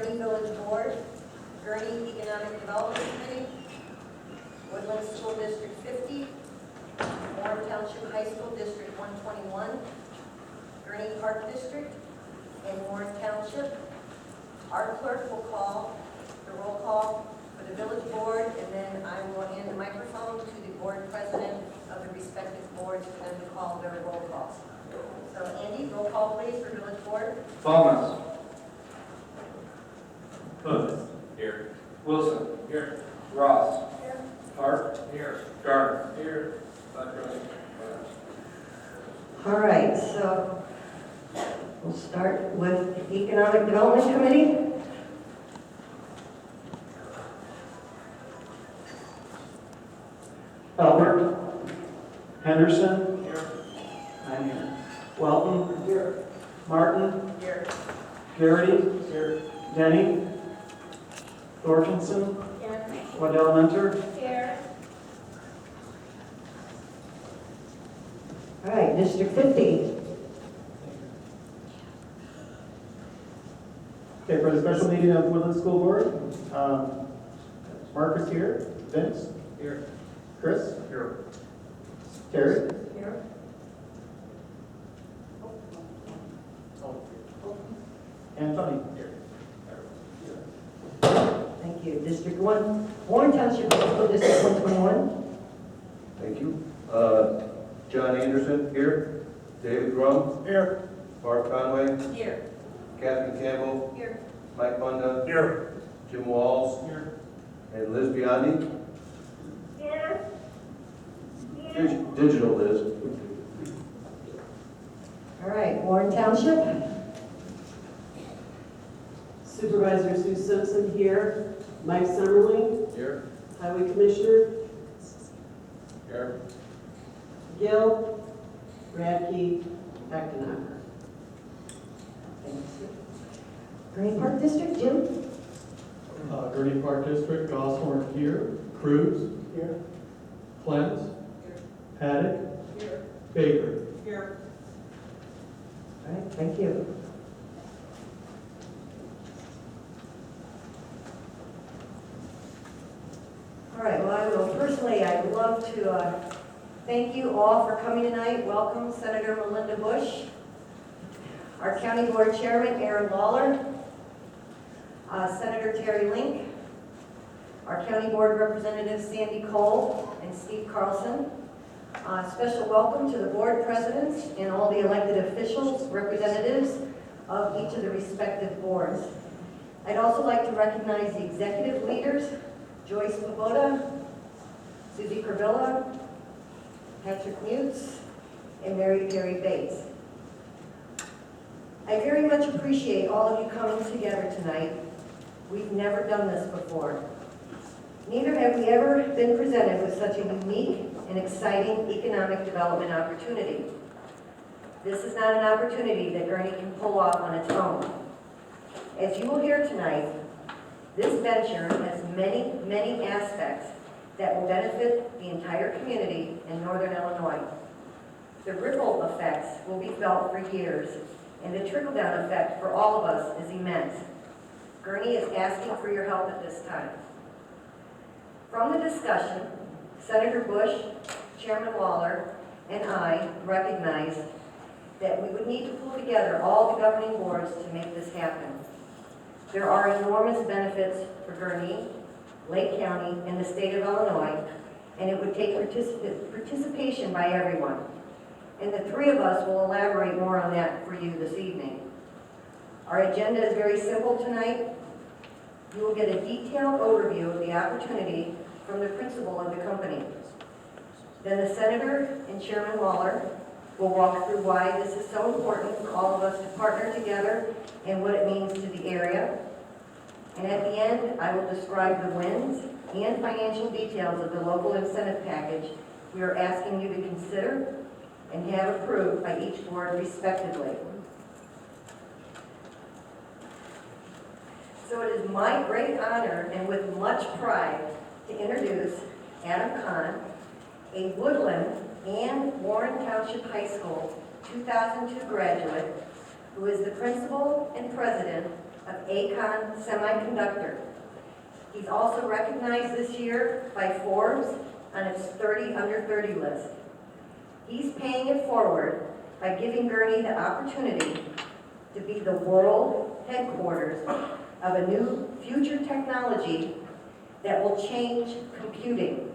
Gurnee Village Board, Gurnee Economic Development Committee, Woodland School District 50, Warren Township High School District 121, Gurnee Park District, and Warren Township. Our clerk will call the roll call for the village board, and then I will hand the microphone to the board president of the respective boards for them to call their roll calls. So Andy, roll call please for village board. Thomas. Hood. Here. Wilson. Here. Ross. Here. Hart. Here. Gardner. Here. All right, so we'll start with the Economic Development Committee. Albert. Henderson. Here. I'm here. Welton. Here. Martin. Here. Garrity. Here. Denny. Thorkinson. Here. Waddell Mentor. Here. All right, District 50. Okay, for the special meeting of Woodland School Board, Mark is here. Vince. Here. Chris. Here. Terry. Here. And Tony. Here. Thank you. District 1, Warren Township High School District 121. Thank you. John Anderson here. David Grum. Here. Mark Conway. Here. Catherine Campbell. Here. Mike Bunda. Here. Jim Walls. Here. And Liz Biondi. Here. Digital Liz. All right, Warren Township. Supervisor Sue Simpson here. Mike Summerling, Here. Highway Commissioner. Here. Gill, Radke, Echtenacker. Thanks. Gurnee Park District, Jim. Gurnee Park District, Gosthorn here. Cruz. Here. Clent. Here. Paddock. Here. Baker. Here. All right, thank you. All right, well, I'd love to thank you all for coming tonight. Welcome, Senator Melinda Bush, our County Board Chairman, Aaron Lawler, Senator Terry Link, our County Board Representatives, Sandy Cole and Steve Carlson. Special welcome to the board presidents and all the elected officials, representatives of each of the respective boards. I'd also like to recognize the executive leaders, Joyce Pagoda, Susie Kervilla, Patrick Mutz, and Mary Perry Bates. I very much appreciate all of you coming together tonight. We've never done this before. Neither have we ever been presented with such a unique and exciting economic development opportunity. This is not an opportunity that Gurnee can pull off on its own. As you will hear tonight, this venture has many, many aspects that will benefit the entire community in Northern Illinois. The ripple effects will be felt for years, and the trickle-down effect for all of us is immense. Gurnee is asking for your help at this time. From the discussion, Senator Bush, Chairman Lawler, and I recognized that we would need to pull together all the governing boards to make this happen. There are enormous benefits for Gurnee, Lake County, and the state of Illinois, and it would take participation by everyone. And the three of us will elaborate more on that for you this evening. Our agenda is very simple tonight. You will get a detailed overview of the opportunity from the principal of the company. Then the Senator and Chairman Lawler will walk through why this is so important for all of us to partner together and what it means to the area. And at the end, I will describe the wins and financial details of the local incentive package we are asking you to consider and have approved by each board respectively. So it is my great honor and with much pride to introduce Adam Kahn, a Woodland and Warren Township High School 2002 graduate who is the principal and president of AKHAN Semiconductor. He's also recognized this year by Forbes on its 30 Under 30 list. He's paying it forward by giving Gurnee the opportunity to be the world headquarters of a new future technology that will change computing.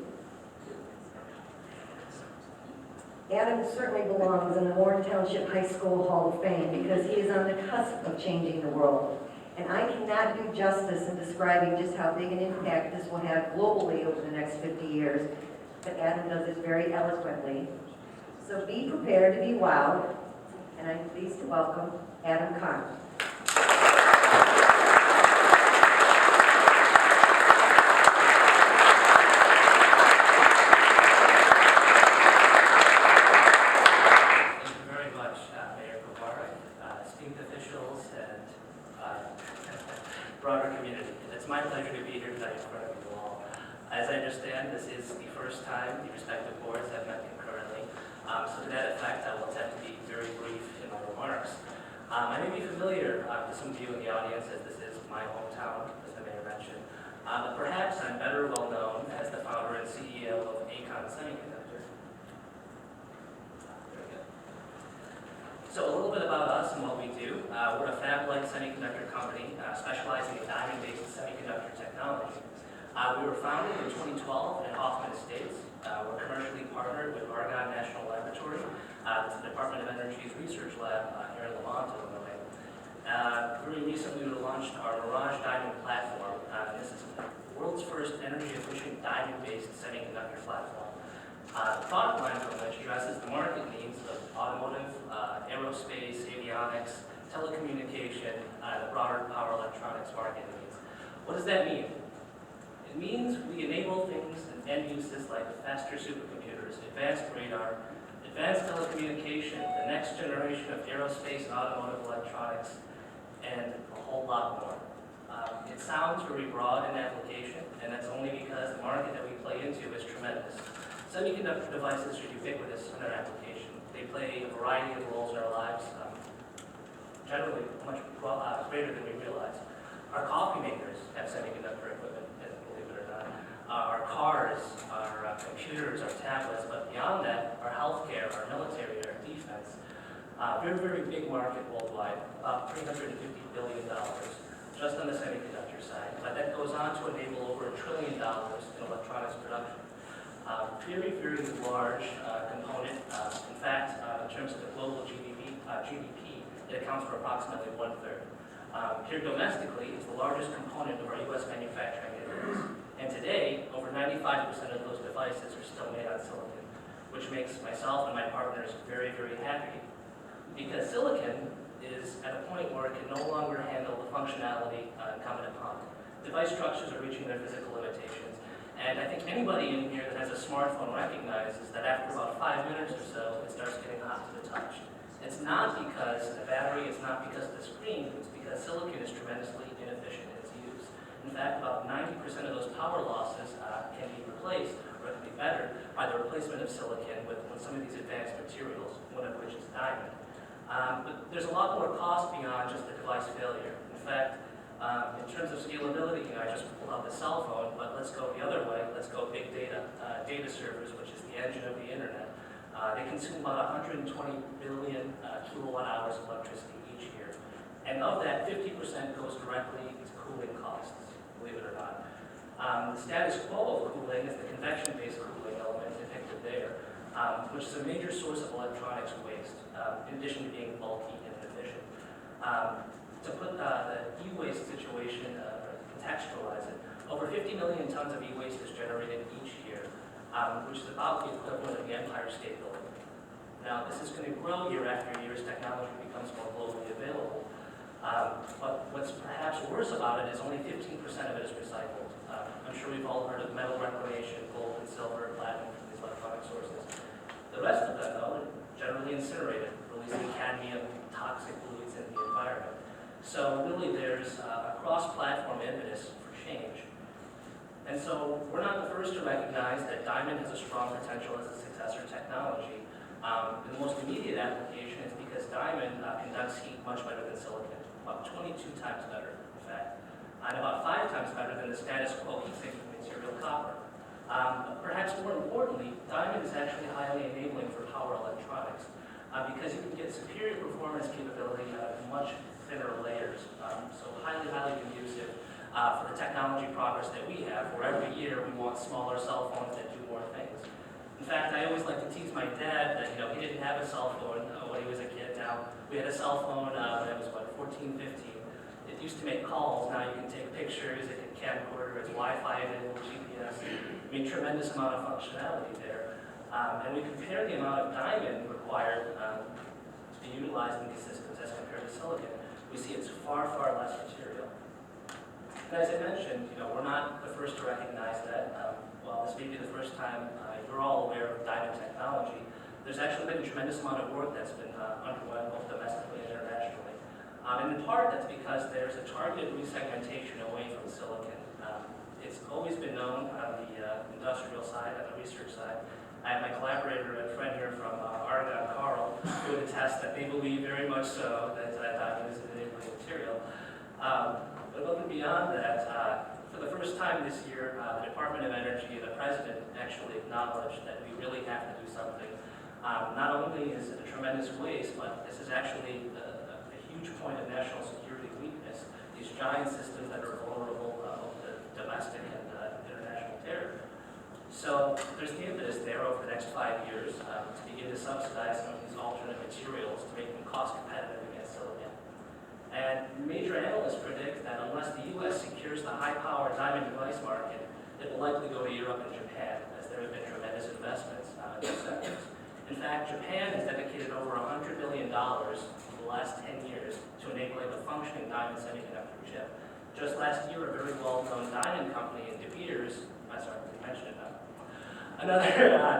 Adam certainly belongs in the Warren Township High School Hall of Fame because he is on the cusp of changing the world. And I cannot do justice in describing just how big an impact this will have globally over the next 50 years, but Adam does it very eloquently. So be prepared to be wowed, and I'm pleased to welcome Adam Kahn. Broader community. It's my pleasure to be here tonight in front of you all. As I understand, this is the first time the respective boards have met concurrently. So to that effect, I will attempt to be very brief in my remarks. I may be familiar to some of you in the audience as this is my hometown, as the mayor mentioned. But perhaps I'm better well known as the founder and CEO of AKHAN Semiconductor. Very good. So a little bit about us and what we do. We're a fab-like semiconductor company specializing in diamond-based semiconductor technology. We were founded in 2012 in Hoffman Estates. We're commercially partnered with AKHAN National Laboratory. It's the Department of Energy's research lab here in Lamont, Illinois. Very recently we launched our Mirage Diamond platform. This is the world's first energy-efficient diamond-based semiconductor platform. The product line from which addresses the market needs of automotive, aerospace, avionics, telecommunication, the broader power electronics market needs. What does that mean? It means we enable things and end uses like faster supercomputers, advanced radar, advanced telecommunication, the next generation of aerospace and automotive electronics, and a whole lot more. It sounds very broad in application, and that's only because the market that we play into is tremendous. Semiconductor devices are ubiquitous in their application. They play a variety of roles in our lives, generally much greater than we realize. Our coffee makers have semiconductor equipment, believe it or not. Our cars, our computers, our tablets, but beyond that, our healthcare, our military, our defense. Very, very big market worldwide, about $350 billion just on the semiconductor side. But that goes on to enable over $1 trillion in electronics production. Very, very large component. In fact, in terms of the global GDP, it accounts for approximately 1/3. Here domestically, it's the largest component of our U.S. manufacturing inputs. And today, over 95% of those devices are still made on silicon, which makes myself and my partners very, very happy. Because silicon is at a point where it can no longer handle the functionality incumbent upon. Device structures are reaching their physical limitations. And I think anybody in here that has a smartphone recognizes that after about 5 minutes or so, it starts getting hot to the touch. It's not because the battery, it's not because of the screen, it's because silicon is tremendously inefficient in its use. In fact, about 90% of those power losses can be replaced, or can be bettered, by the replacement of silicon with some of these advanced materials, one of which is diamond. But there's a lot more cost beyond just the device failure. In fact, in terms of scalability, I just pulled out the cell phone, but let's go the other way. Let's go big data. Data servers, which is the engine of the internet. They consume about 120 billion kilowatt hours of electricity each year. And of that, 50% goes directly to cooling costs, believe it or not. The status quo of cooling is the convection-based cooling element depicted there, which is a major source of electronics waste, in addition to being bulky and inefficient. To put the e-waste situation, contextualize it, over 50 million tons of e-waste is generated each year, which is about the equivalent of the Empire State Building. Now, this is going to grow year after year as technology becomes more globally available. But what's perhaps worse about it is only 15% of it is recycled. I'm sure we've all heard of metal reclamation, gold and silver, platinum from these electronic sources. The rest of them, though, are generally incinerated, releasing cadmium, toxic fluids into the environment. So really there's a cross-platform impetus for change. And so we're not the first to recognize that diamond has a strong potential as a successor technology. The most immediate application is because diamond conducts heat much better than silicon, about 22 times better. and about 5 times better than the status quo heat-sinking material copper. Perhaps more importantly, diamond is actually highly enabling for power electronics because you can get superior performance capability out of much thinner layers. So highly, highly conducive for the technology progress that we have, where every year we want smaller cell phones that do more things. In fact, I always like to tease my dad that, he didn't have a cell phone when he was a kid. Now, we had a cell phone when I was, 14, 15. It used to make calls. Now you can take pictures, it can camcorder, it's Wi-Fi enabled, GPS. I mean, tremendous amount of functionality there. And we compare the amount of diamond required to be utilized in these systems as compared to silicon. We see it's far, far less material. And as I mentioned, we're not the first to recognize that. While this may be the first time you're all aware of diamond technology, there's actually been a tremendous amount of work that's been underway both domestically and internationally. And in part, that's because there's a targeted resegmentation away from silicon. It's always been known on the industrial side, on the research side. I have my collaborator and friend here from Oregon, Carl, who would attest that they believe very much so that diamond is an enabling material. But looking beyond that, for the first time this year, the Department of Energy and the President actually acknowledged that we really have to do something. Not only is it a tremendous waste, but this is actually a huge point of national security weakness. These giant systems that are vulnerable to domestic and international terror. So there's the impetus there over the next 5 years to begin to subsidize some of these alternate materials to make them cost competitive against silicon. And major analysts predict that unless the U.S. secures the high-power diamond device market, it will likely go to Europe and Japan, as there have been tremendous investments in these sectors. In fact, Japan has dedicated over $100 billion over the last 10 years to enabling a functioning diamond semiconductor chip. Just last year, a very well-known diamond company in De Beers, mentioned it now, another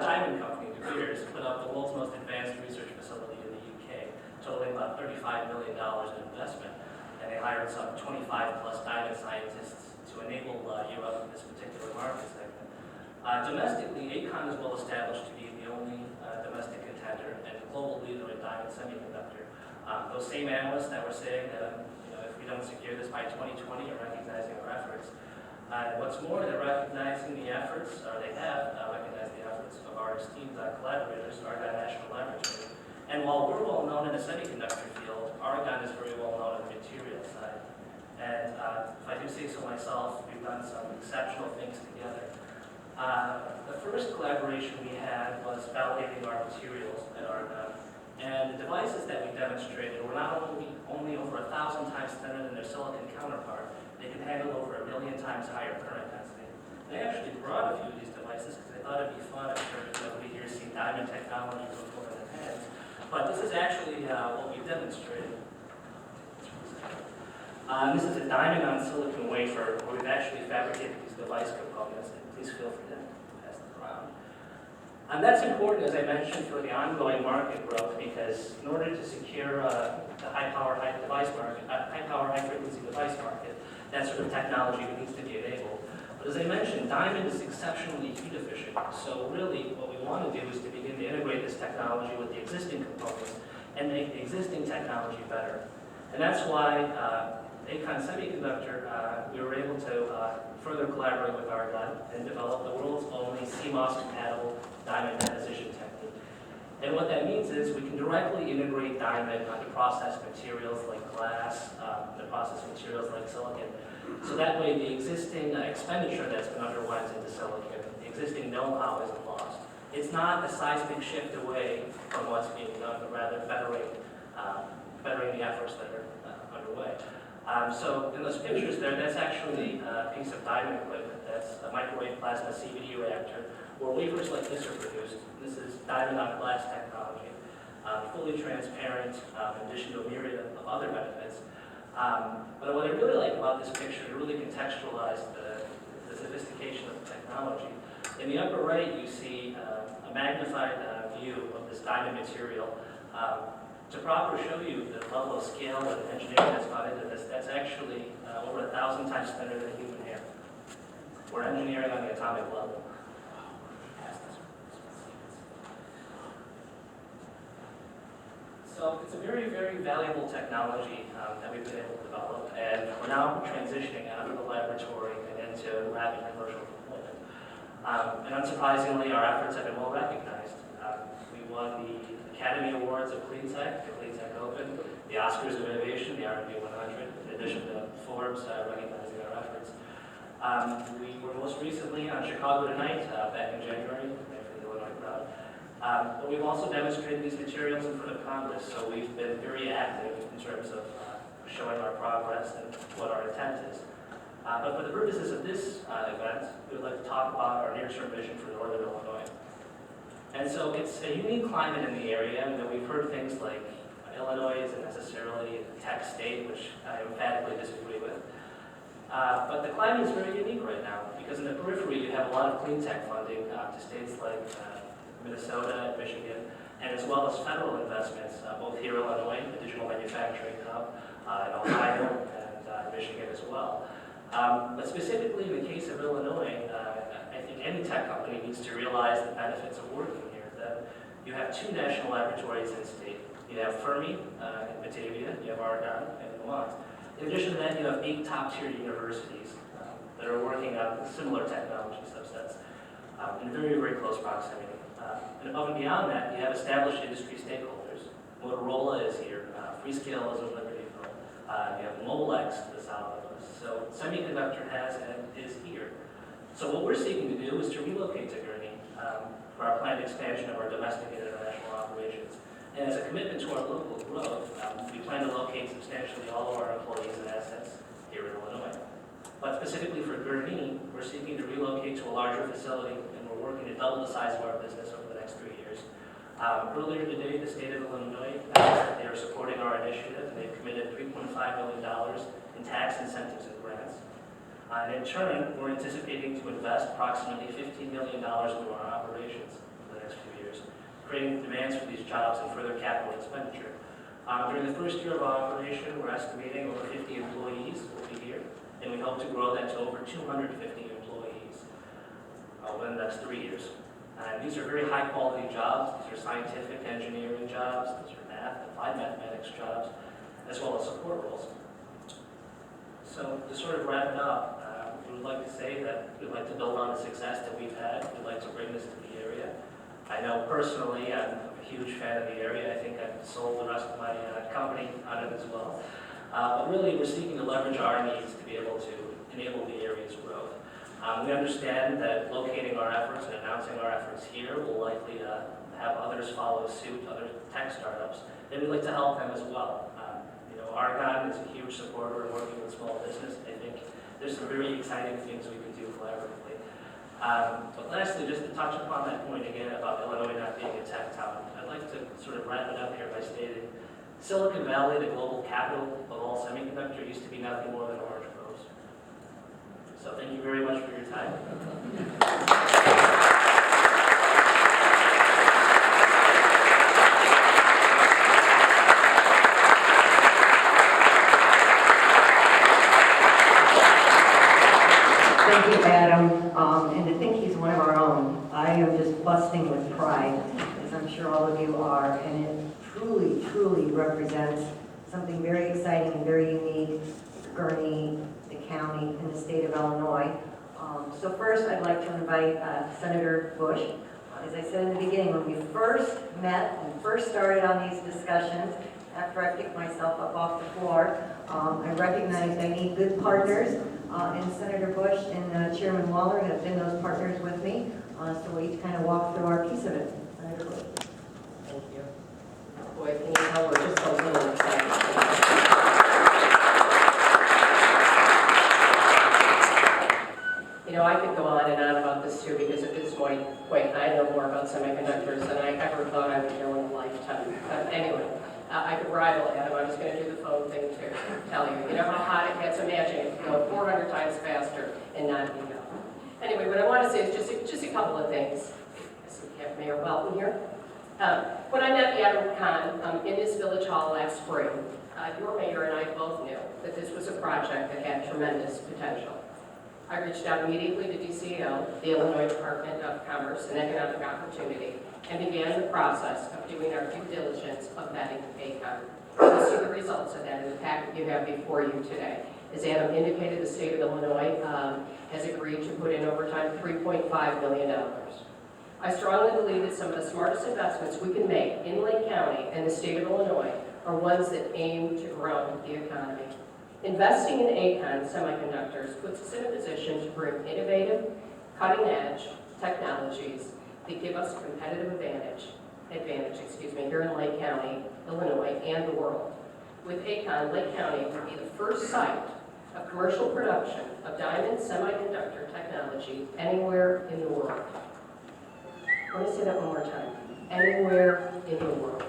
diamond company, De Beers, put up the world's most advanced research facility in the UK, totaling about $35 million in investment. And they hired some 25-plus diamond scientists to enable Europe in this particular market segment. Domestically, AKHAN is well established to be the only domestic contender and global leader in diamond semiconductor. Those same analysts that were saying that if we don't secure this by 2020 are recognizing our efforts. What's more, they're recognizing the efforts, or they have recognized the efforts of our esteemed collaborators, Oregon National Laboratory. And while we're well known in the semiconductor field, Oregon is very well known on the material side. And if I do say so myself, we've done some exceptional things together. The first collaboration we had was validating our materials at Oregon. And the devices that we demonstrated were not only over 1,000 times thinner than their silicon counterpart, they can handle over 1 million times higher current density. They actually brought a few of these devices because they thought it'd be fun. I'm sure nobody here has seen diamond technology before in their hands. But this is actually what we demonstrated. This is a diamond on silicon wafer where we've actually fabricated these device components. And please feel free to pass them around. And that's important, as I mentioned, for the ongoing market growth because in order to secure the high-power, high-frequency device market, that sort of technology needs to be enabled. But as I mentioned, diamond is exceptionally heat efficient. So really, what we want to do is to begin to integrate this technology with the existing components and make the existing technology better. And that's why AKHAN Semiconductor, we were able to further collaborate with Oregon and develop the world's only CMOS-compatible diamond deposition technique. And what that means is we can directly integrate diamond onto processed materials like glass, the processed materials like silicon. So that way the existing expenditure that's been underwent into silicon, the existing know-how isn't lost. It's not a seismic shift away from what's being done, but rather bettering the efforts that are underway. So in those pictures there, that's actually a piece of diamond equipment. That's a microwave plasma CVD reactor where wafers like this are produced. This is diamond on glass technology, fully transparent, in addition to a myriad of other benefits. But what I really like about this picture, to really contextualize the sophistication of the technology. In the upper right, you see a magnified view of this diamond material. To properly show you the level of scale that engineering has gone into this, that's actually over 1,000 times thinner than human hair. We're engineering on the atomic level. So So it's a very, very valuable technology that we've been able to develop, and we're now transitioning out of the laboratory and into rapid commercial deployment. And unsurprisingly, our efforts have been well recognized. We won the Academy Awards of Clean Tech, the Clean Tech Open, the Oscars of Innovation, the R&D 100, in addition to Forbes recognizing our efforts. We were most recently on Chicago Tonight back in January, for the Illinois crowd. But we've also demonstrated these materials in front of Congress, so we've been very active in terms of showing our progress and what our intent is. But for the purposes of this event, we would like to talk about our near-term vision for Northern Illinois. And so it's a unique climate in the area, and we've heard things like Illinois isn't necessarily a tech state, which I emphatically disagree with. But the climate is very unique right now, because in the periphery you have a lot of clean tech funding to states like Minnesota and Michigan, and as well as federal investments, both here in Illinois, the digital manufacturing hub, in Ohio, and Michigan as well. But specifically in the case of Illinois, I think any tech company needs to realize the benefits of working here. That you have 2 national laboratories in state. You have Fermi in Batavia, you have Argonne and Vermont. In addition to that, you have 8 top-tier universities that are working on similar technology subsets in very, very close proximity. And above and beyond that, you have established industry stakeholders. Motorola is here, Freescale is in Libertyville, you have Molex to the south of us. So semiconductor has and is here. So what we're seeking to do is to relocate to Gurnee for our planned expansion of our domestic and international operations. And as a commitment to our local growth, we plan to locate substantially all of our employees and assets here in Illinois. But specifically for Gurnee, we're seeking to relocate to a larger facility, and we're working to double the size of our business over the next 3 years. Earlier today, the state of Illinois announced that they are supporting our initiative, and they've committed $3.5 million in tax incentives and grants. And in turn, we're anticipating to invest approximately $15 million into our operations for the next few years, creating demands for these jobs and further capital expenditure. During the first year of our operation, we're estimating over 50 employees will be here, and we hope to grow that to over 250 employees within the next 3 years. And these are very high-quality jobs. These are scientific engineering jobs. These are math, applied mathematics jobs, as well as support roles. So to sort of wrap it up, we would like to say that we'd like to build on the success that we've had. We'd like to bring this to the area. I know personally I'm a huge fan of the area. I think I've sold the rest of my company on it as well. But really we're seeking to leverage our needs to be able to enable the area's growth. We understand that locating our efforts and announcing our efforts here will likely have others follow suit, other tech startups, and we'd like to help them as well. Argonne is a huge supporter in working with small business. I think there's some very exciting things we can do collaboratively. But lastly, just to touch upon that point again about Illinois not being a tech town, I'd like to sort of wrap it up here by stating Silicon Valley, the global capital of all semiconductor, used to be nothing more than orange groves. So thank you very much for your time. Thank you, Adam. And to think he's one of our own, I am just busting with pride, as I'm sure all of you are, and it truly, truly represents something very exciting and very unique to Gurnee, the county, and the state of Illinois. So first, I'd like to invite Senator Bush. As I said in the beginning, when we first met and first started on these discussions, after I picked myself up off the floor, I recognized I need good partners. And Senator Bush and Chairman Waller have been those partners with me, so we each kind of walk through our piece of it. Senator Bush. Thank you. Boy, can you tell we're just a little excited. I could go on and on about this too, because at this point, I know more about semiconductors than I ever thought I would know in a lifetime. But anyway, I could rival Adam. I was going to do the phone thing to tell you. You know how hot it gets? Imagine it could go 400 times faster and not be enough. Anyway, what I want to say is just a couple of things. I see we have Mayor Welton here. When I met Adam Kahn in this village hall last spring, your mayor and I both knew that this was a project that had tremendous potential. I reached out immediately to DCEO, the Illinois Department of Commerce and Economic Opportunity, and began the process of doing our due diligence of vetting AKHAN. You'll see the results of that in the packet you have before you today. As Adam indicated, the state of Illinois has agreed to put in over time $3.5 million. I strongly believe that some of the smartest investments we can make in Lake County and the state of Illinois are ones that aim to grow the economy. Investing in AKHAN Semiconductors puts us in a position to bring innovative, cutting-edge technologies that give us competitive advantage here in Lake County, Illinois, and the world. With AKHAN, Lake County will be the first site of commercial production of diamond semiconductor technology anywhere in the world. Let me say that one more time. Anywhere in the world.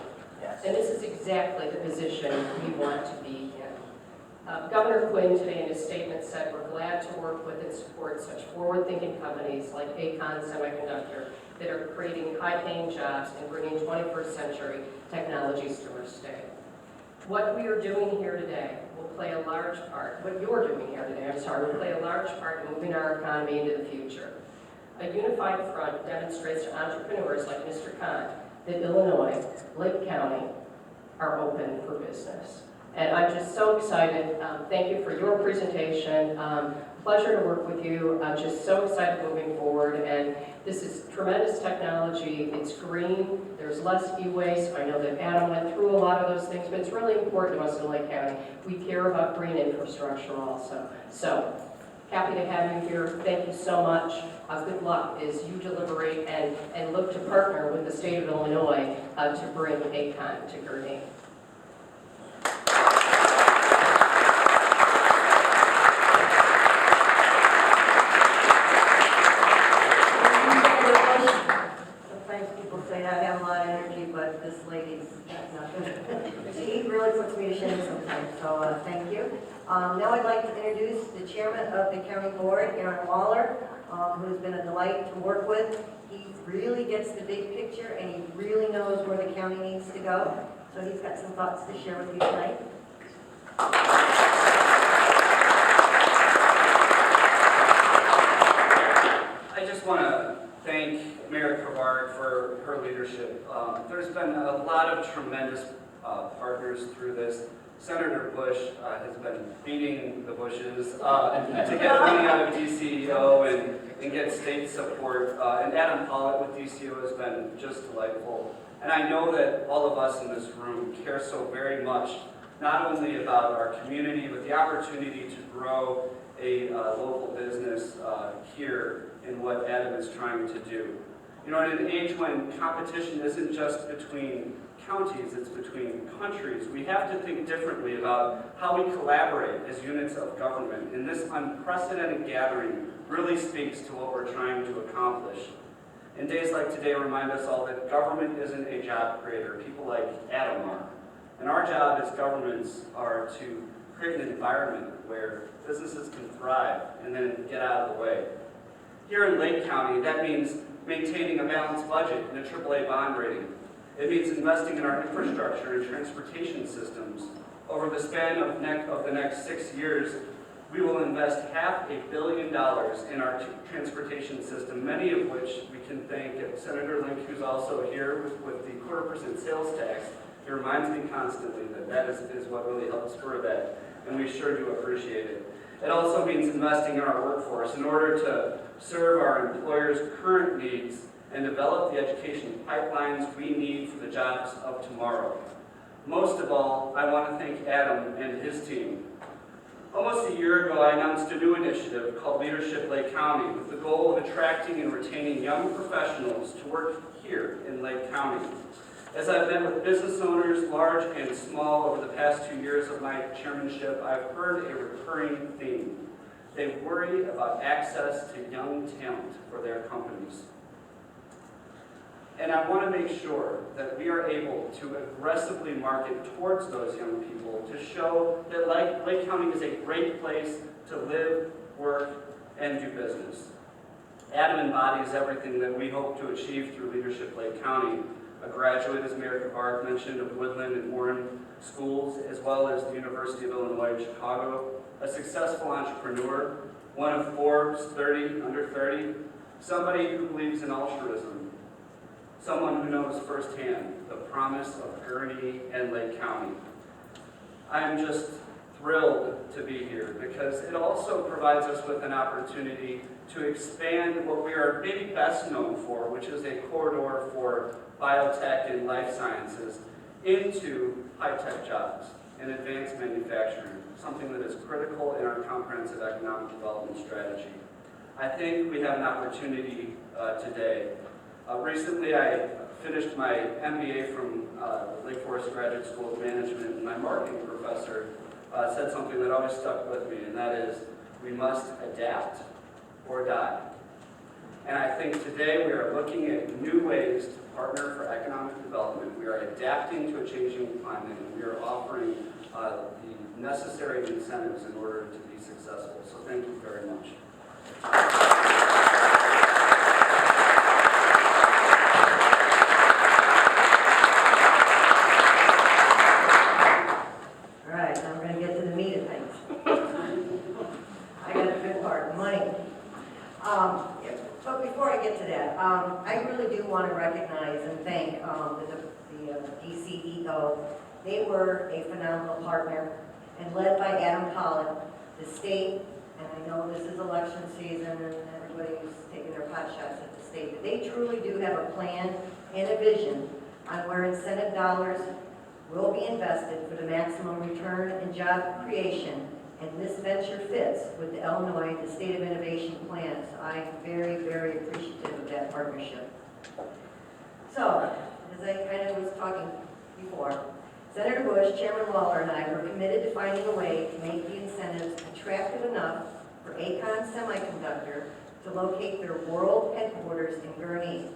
And this is exactly the position we want to be in. Governor Quinn today in his statement said, we're glad to work with and support such forward-thinking companies like AKHAN Semiconductor that are creating high-paying jobs and bringing 21st century technologies to our state. What we are doing here today will play a large part, what you're doing here today, will play a large part in moving our economy into the future. A unified front demonstrates to entrepreneurs like Mr. Khan that Illinois, Lake County, are open for business. And I'm just so excited. Thank you for your presentation. Pleasure to work with you. I'm just so excited moving forward. And this is tremendous technology. It's green. There's less e-waste. I know that Adam went through a lot of those things, but it's really important to us in Lake County. We care about green infrastructure also. So happy to have you here. Thank you so much. Good luck as you deliberate and look to partner with the state of Illinois to bring AKHAN to Gurnee. People say I have a lot of energy, but this lady's got nothing. She really puts me to shame sometimes, so thank you. Now I'd like to introduce the chairman of the county board, Aaron Waller, who's been a delight to work with. He really gets the big picture and he really knows where the county needs to go. So he's got some thoughts to share with you tonight. I just want to thank Mayor Kavard for her leadership. There's been a lot of tremendous partners through this. Senator Bush has been beating the bushes to get money out of DCEO and get state support. And Adam Pollitt with DCEO has been just delightful. And I know that all of us in this room care so very much, not only about our community, but the opportunity to grow a local business here in what Adam is trying to do. You know, in an age when competition isn't just between counties, it's between countries, we have to think differently about how we collaborate as units of government. And this unprecedented gathering really speaks to what we're trying to accomplish. And days like today remind us all that government isn't a job creator. People like Adam are. And our job as governments are to create an environment where businesses can thrive and then get out of the way. Here in Lake County, that means maintaining a balanced budget and a AAA bond rating. It means investing in our infrastructure and transportation systems. Over the span of the next 6 years, we will invest $500 million in our transportation system, many of which we can thank Senator Link, who's also here with the 0.25% sales tax. He reminds me constantly that is what really helps spur that, and we sure do appreciate it. It also means investing in our workforce in order to serve our employers' current needs and develop the education pipelines we need for the jobs of tomorrow. Most of all, I want to thank Adam and his team. Almost a year ago, I announced a new initiative called Leadership Lake County with the goal of attracting and retaining young professionals to work here in Lake County. As I've met with business owners, large and small, over the past 2 years of my chairmanship, I've heard a recurring theme. They worry about access to young talent for their companies. And I want to make sure that we are able to aggressively market towards those young people to show that Lake County is a great place to live, work, and do business. Adam embodies everything that we hope to achieve through Leadership Lake County. A graduate, as Mayor Kavard mentioned, of Woodland and Warren schools, as well as the University of Illinois Chicago, a successful entrepreneur, one of Forbes 30 under 30, somebody who believes in altruism, someone who knows firsthand the promise of Gurnee and Lake County. I'm just thrilled to be here because it also provides us with an opportunity to expand what we are maybe best known for, which is a corridor for biotech and life sciences, into high-tech jobs and advanced manufacturing, something that is critical in our comprehensive economic development strategy. I think we have an opportunity today. Recently, I finished my MBA from Lake Forest Graduate School of Management, and my marketing professor said something that always stuck with me, and that is, we must adapt or die. And I think today we are looking at new ways to partner for economic development. We are adapting to a changing climate, and we are offering the necessary incentives in order to be successful. So thank you very much. All right, now we're going to get to the meat of things. I got a good part, money. But before I get to that, I really do want to recognize and thank the DCEO. They were a phenomenal partner, and led by Adam Collin, the state, and I know this is election season and everybody's taking their pot shots at the state, but they truly do have a plan and a vision on where incentive dollars will be invested for the maximum return and job creation. And this venture fits with the Illinois, the State of Innovation Plan. So I'm very, very appreciative of that partnership. So, as I kind of was talking before, Senator Bush, Chairman Waller, and I were committed to finding a way to make the incentives attractive enough for AKHAN Semiconductor to locate their world headquarters in Gurnee.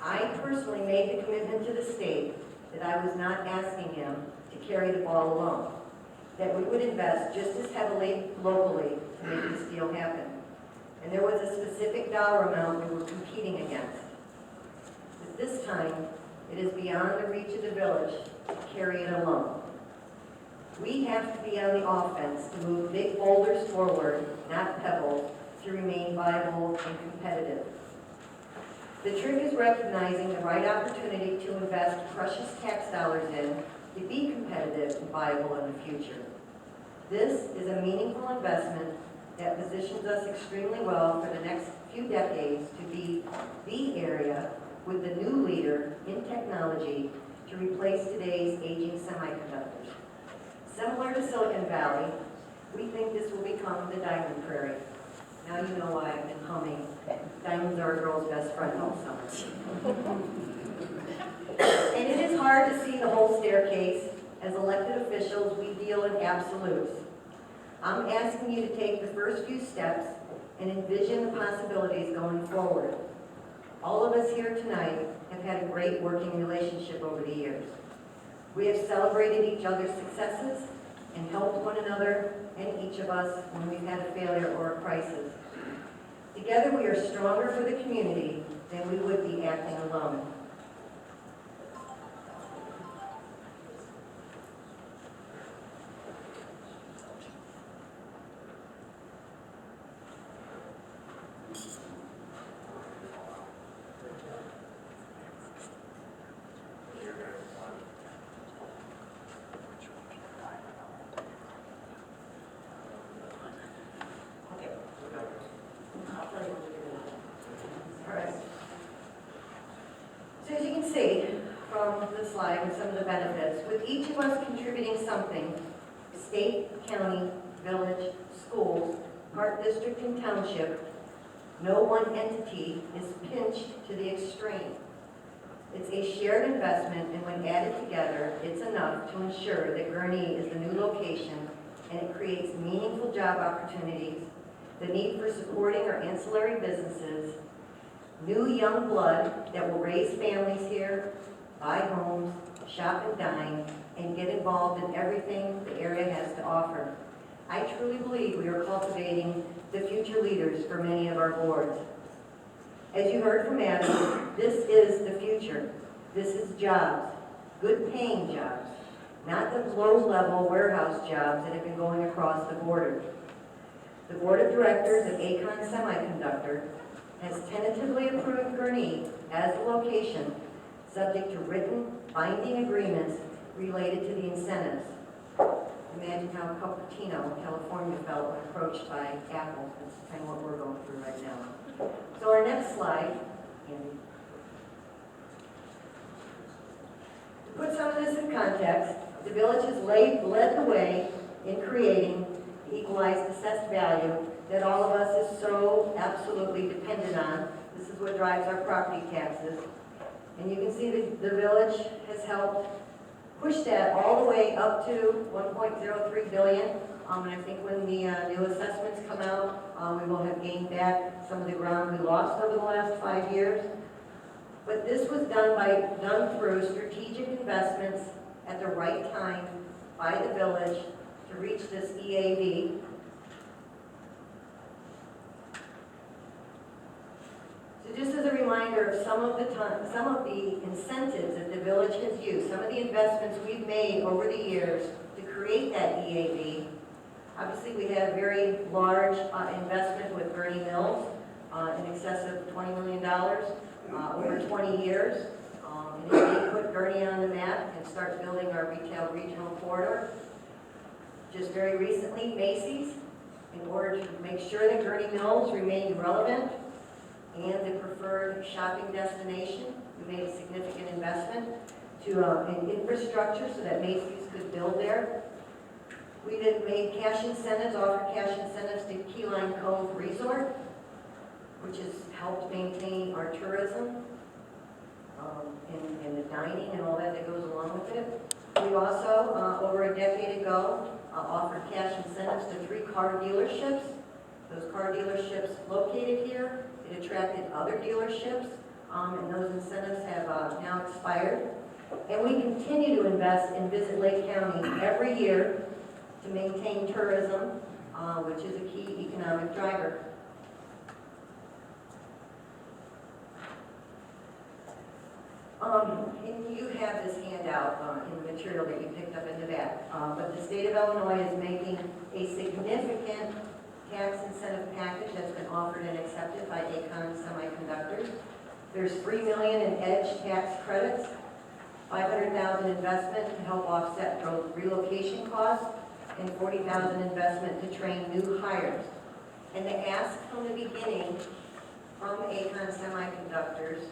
I personally made the commitment to the state that I was not asking him to carry the ball alone, that we would invest just as heavily locally to make this deal happen. And there was a specific dollar amount we were competing against. But this time, it is beyond the reach of the village to carry it alone. We have to be on the offense to move big boulders forward, not pebbles, to remain viable and competitive. The trick is recognizing the right opportunity to invest precious tax dollars in to be competitive and viable in the future. This is a meaningful investment that positions us extremely well for the next few decades to be the area with the new leader in technology to replace today's aging semiconductors. Similar to Silicon Valley, we think this will become the Diamond Prairie. Now you know why I've been humming. Diamonds are a girl's best friend all summer. And it is hard to see the whole staircase. As elected officials, we deal in absolutes. I'm asking you to take the first few steps and envision the possibilities going forward. All of us here tonight have had a great working relationship over the years. We have celebrated each other's successes and helped one another and each of us when we've had a failure or a crisis. Together we are stronger for the community than we would be acting alone. So as you can see from the slide and some of the benefits, with each of us contributing something, state, county, village, schools, park district, and township, no one entity is pinched to the extreme. It's a shared investment, and when added together, it's enough to ensure that Gurnee is the new location, and it creates meaningful job opportunities, the need for supporting our ancillary businesses, new young blood that will raise families here, buy homes, shop and dine, and get involved in everything the area has to offer. I truly believe we are cultivating the future leaders for many of our boards. As you heard from Adam, this is the future. This is jobs, good paying jobs, not the low-level warehouse jobs that have been going across the border. The Board of Directors of AKHAN Semiconductor has tentatively approved Gurnee as a location subject to written binding agreements related to the incentives. Imagine how Cupertino, California felt when approached by Apple. That's kind of what we're going through right now. So our next slide, Andy. To put some of this in context, the village has led the way in creating the equalized assessed value that all of us is so absolutely dependent on. This is what drives our property taxes. And you can see the village has helped push that all the way up to 1.03 billion. And I think when the new assessments come out, we will have gained back some of the ground we lost over the last 5 years. But this was done through strategic investments at the right time by the village to reach this EAV. So just as a reminder of some of the incentives that the village has used, some of the investments we've made over the years to create that EAV. Obviously, we had a very large investment with Gurnee Mills in excess of $20 million over 20 years. And it put Gurnee on the map and start building our retail regional corridor. Just very recently, Macy's, in order to make sure that Gurnee Mills remained relevant and the preferred shopping destination, we made a significant investment in infrastructure so that Macy's could build there. We then made cash incentives, offered cash incentives to Key Lime Cove Resort, which has helped maintain our tourism and the dining and all that goes along with it. We also, over a decade ago, offered cash incentives to 3 car dealerships. Those car dealerships located here, it attracted other dealerships, and those incentives have now expired. And we continue to invest in Visit Lake County every year to maintain tourism, which is a key economic driver. And you have this handout in the material that you picked up in the back. But the state of Illinois is making a significant tax incentive package that's been offered and accepted by AKHAN Semiconductor. There's $3 million in EDGE tax credits, $500,000 investment to help offset relocation costs, and $40,000 investment to train new hires. And the ask from the beginning from AKHAN Semiconductors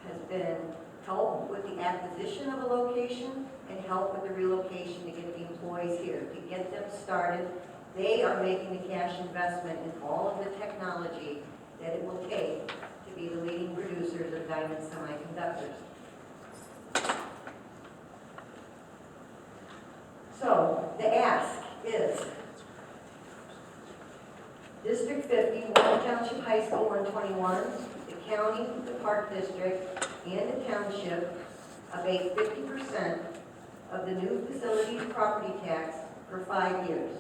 has been help with the acquisition of a location and help with the relocation to get the employees here, to get them started. They are making the cash investment in all of the technology that it will take to be the leading producers of diamond semiconductors. So the ask is District 50, Warren Township High School 121, the county, the Park District, and the township abate 50% of the new facilities property tax for 5 years.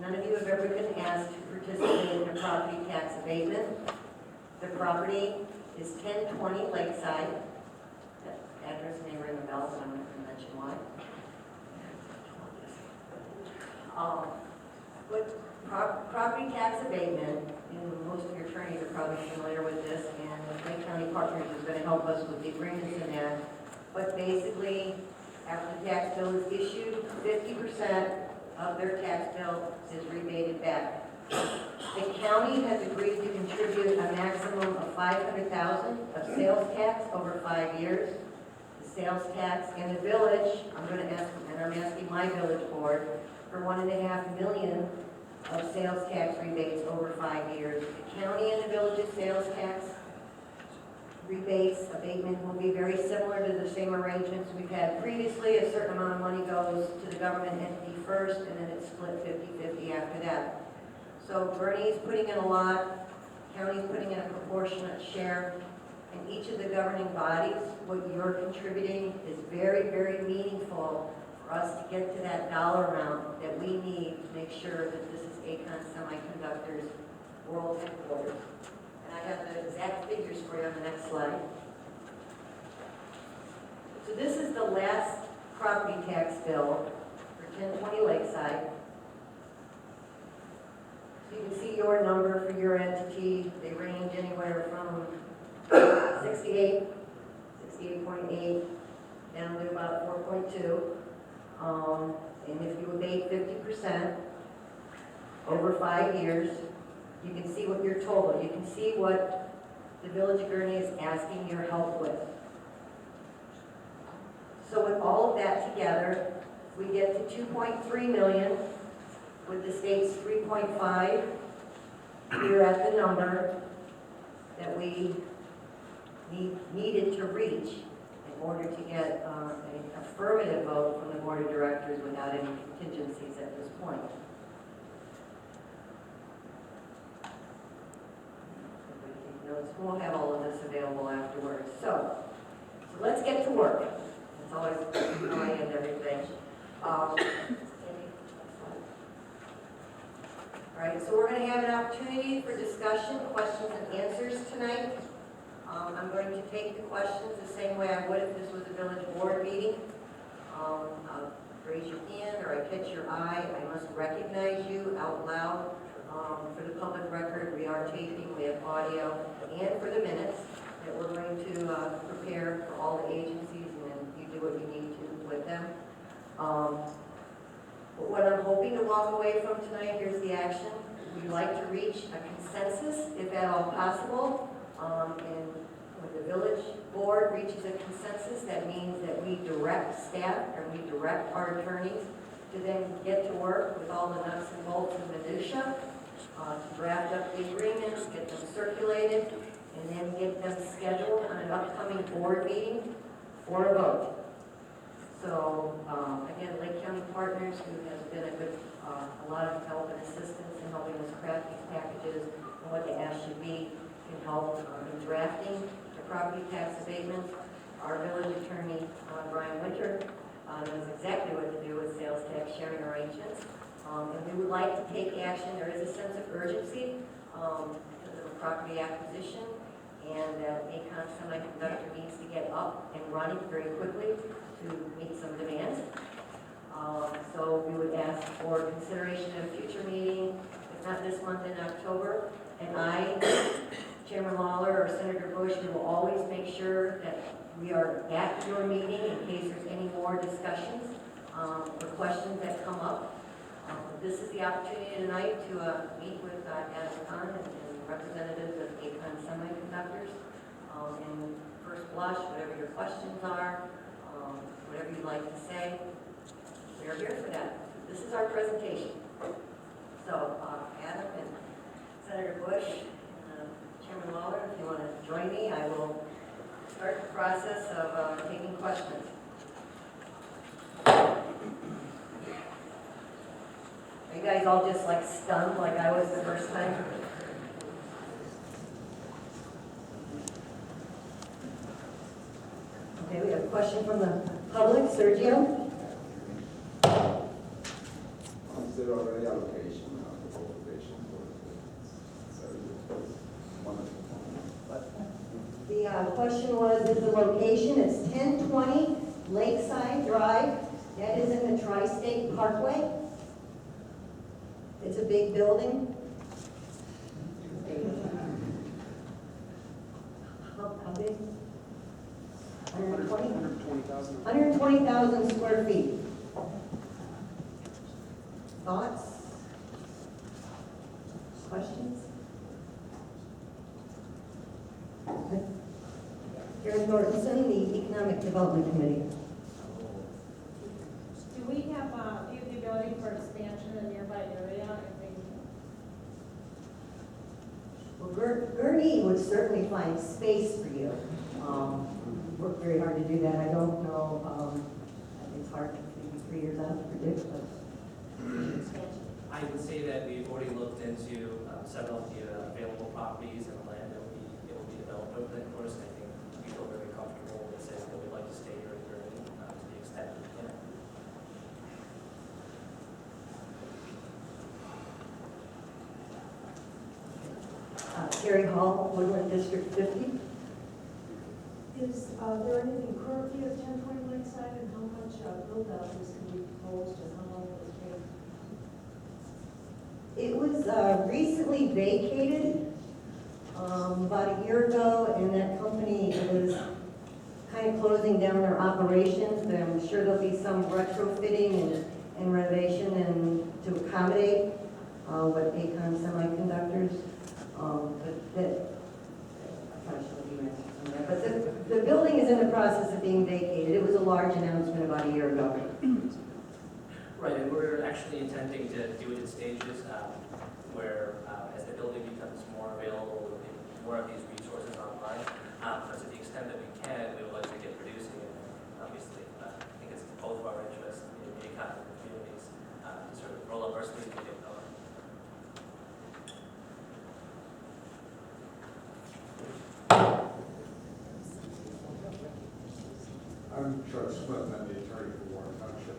None of you have ever been asked to participate in a property tax abatement. The property is 1020 Lakeside. That address may ring a bell, so I'm not going to mention why. But property tax abatement, most of your attorneys are probably familiar with this, and Lake County Partners is going to help us with the agreements in that. But basically, after the tax bill is issued, 50% of their tax bill is rebated back. The county has agreed to contribute a maximum of $500,000 of sales tax over 5 years. The sales tax in the village, I'm asking my village board for $1.5 million of sales tax rebates over 5 years. The county and the village's sales tax rebates abatement will be very similar to the same arrangements we've had previously. A certain amount of money goes to the government entity first, and then it's split 50-50 after that. So Gurnee's putting in a lot, county's putting in a proportionate share, and each of the governing bodies, what you're contributing is very, very meaningful for us to get to that dollar amount that we need to make sure that this is AKHAN Semiconductor's world headquarters. And I have the exact figures for you on the next slide. So this is the last property tax bill for 1020 Lakeside. You can see your number for your entity. They range anywhere from 68, 68.8, down to about 4.2. And if you abate 50% over 5 years, you can see what your total, you can see what the Village of Gurnee is asking your help with. So with all of that together, we get to 2.3 million, with the state's 3.5. We're at the number that we needed to reach in order to get an affirmative vote from the Board of Directors without any contingencies at this point. We'll have all of this available afterwards. So let's get to work. It's always how I end everything. All right, so we're going to have an opportunity for discussion, questions and answers tonight. I'm going to take the questions the same way I would if this was a village board meeting. Raise your hand or I catch your eye. I must recognize you out loud. For the public record, we are taping, we have audio, and for the minutes that we're going to prepare for all the agencies, and then you do what you need to with them. But what I'm hoping to walk away from tonight, here's the action. We'd like to reach a consensus, if at all possible, and when the village board reaches a consensus, that means that we direct staff and we direct our attorneys to then get to work with all the nuts and bolts and minutia, to draft up the agreements, get them circulated, and then get them scheduled on an upcoming board meeting for a vote. So, again, Lake County Partners, who has been a lot of help and assistance in helping us craft these packages and what the ask should be, can help in drafting the property tax abatements. Our village attorney, Brian Winter, knows exactly what to do with sales tax sharing arrangements. And we would like to take action. There is a sense of urgency because of a property acquisition, and AKHAN Semiconductor needs to get up and running very quickly to meet some demands. So we would ask for consideration at a future meeting, if not this month, in October. And I, Chairman Lawler or Senator Bush, we will always make sure that we are at your meeting in case there's any more discussions or questions that come up. This is the opportunity tonight to meet with AKHAN and representatives of AKHAN Semiconductors. And first blush, whatever your questions are, whatever you'd like to say, we're here for that. This is our presentation. So Adam and Senator Bush and Chairman Lawler, if you want to join me, I will start the process of taking questions. Are you guys all just like stunned like I was the first time? Okay, we have a question from the public. Sergio? Is there already allocation of the population for The question was, is the location, it's 1020 Lakeside Drive. That is in the Tri-State Parkway. It's a big building. How big? 120? 120,000. 120,000 square feet. Thoughts? Questions? Okay. Karen Nortonson, the Economic Development Committee. Do we have the ability for expansion in the nearby area? Well, Gurnee would certainly find space for you. Worked very hard to do that. I don't know, it's hard to maybe 3 years out to predict, but I would say that we've already looked into several of the available properties and land that will be developed over the course. And I think we feel very comfortable with saying that we'd like to stay here in Gurnee to the extent that we can. Terry Hall, Woodland District 50. Is there anything currently at 1020 Lakeside, and how much build-out is going to be proposed, and how long will it take? It was recently vacated about a year ago, and that company is kind of closing down their operations. But I'm sure there'll be some retrofitting and renovation and to accommodate what AKHAN Semiconductors. But that, I probably should leave answers on that. But the building is in the process of being vacated. It was a large announcement about a year ago. Right, and we're actually intending to do it in stages, where as the building becomes more available, we'll get more of these resources online. But to the extent that we can, we would like to get producing it. Obviously, I think it's both of our interests in the economic communities to sort of roll up our sleeves and get going. I'm Chuck Smith, I'm the attorney for Warren Township.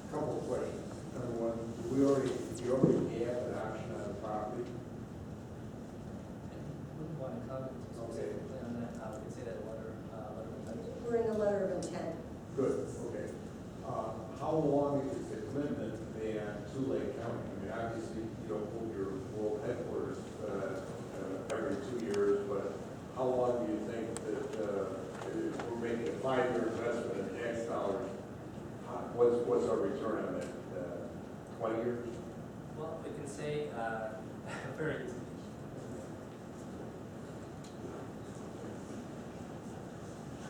Couple of questions. Number one, do you already have an option on the property? Wouldn't want to comment specifically on that. We could say that letter of intent. We're in the letter of intent. Good, okay. How long is the commitment and to Lake County? I mean, obviously, you don't move your world headquarters every 2 years, but how long do you think that if we're making a 5-year investment in X dollars, what's our return on that? 20 years? Well, we can say very easy.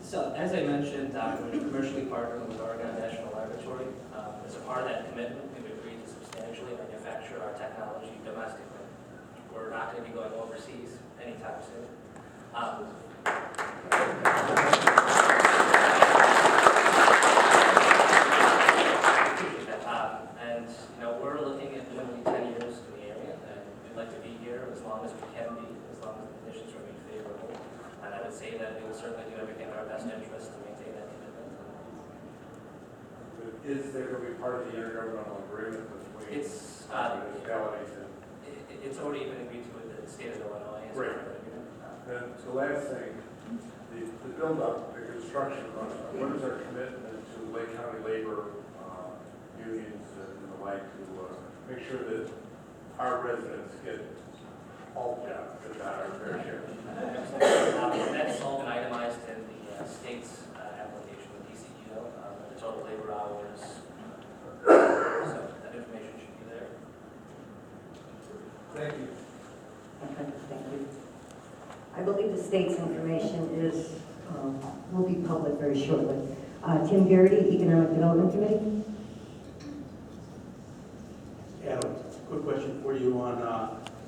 So, as I mentioned, we're commercially partnering with Oregon National Laboratory. As a part of that commitment, we've agreed to substantially manufacture our technology domestically. We're not going to be going overseas anytime soon. And we're looking at minimally 10 years in the area, and we'd like to be here as long as we can be, as long as the conditions remain favorable. And I would say that we will certainly do everything in our best interest to maintain that commitment. Is there going to be part of the intergovernmental agreement between It's municipalities and? It's already been agreed to with the state of Illinois. Great. And the last thing, the build-up, the construction, what is our commitment to Lake County labor unions and the like to make sure that our residents get all jobs, if not our fair share? That's all been itemized in the state's application with DCEO, the total labor hours. So that information should be there. Thank you. Okay, thank you. I believe the state's information is, will be public very shortly. Tim Garrity, Economic Development Committee. Adam, quick question for you on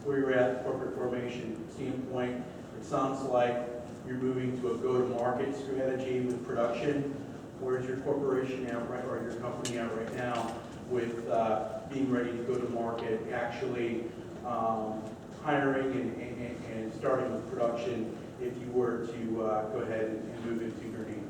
where you're at corporate formation standpoint. It sounds like you're moving to a go-to-market strategy with production. Where's your corporation at right, or your company at right now with being ready to go to market, actually hiring and starting with production if you were to go ahead and move into Gurnee?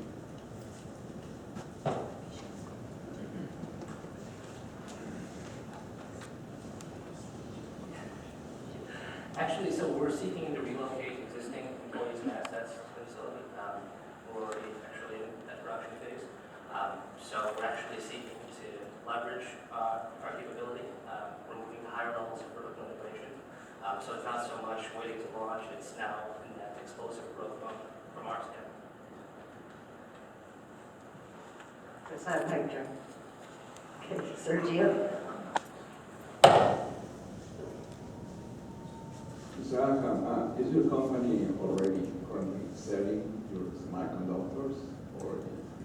Actually, so we're seeking to relocate existing employees and assets to the facility. We're already actually in that production phase. So we're actually seeking to leverage our capability. We're moving to higher levels of vertical integration. So it's not so much waiting to launch, it's now in that explosive growth mode from our standpoint. It's not a pipe dream. Okay, Sergio. Mr. AKHAN, is your company already currently selling your semiconductors, or?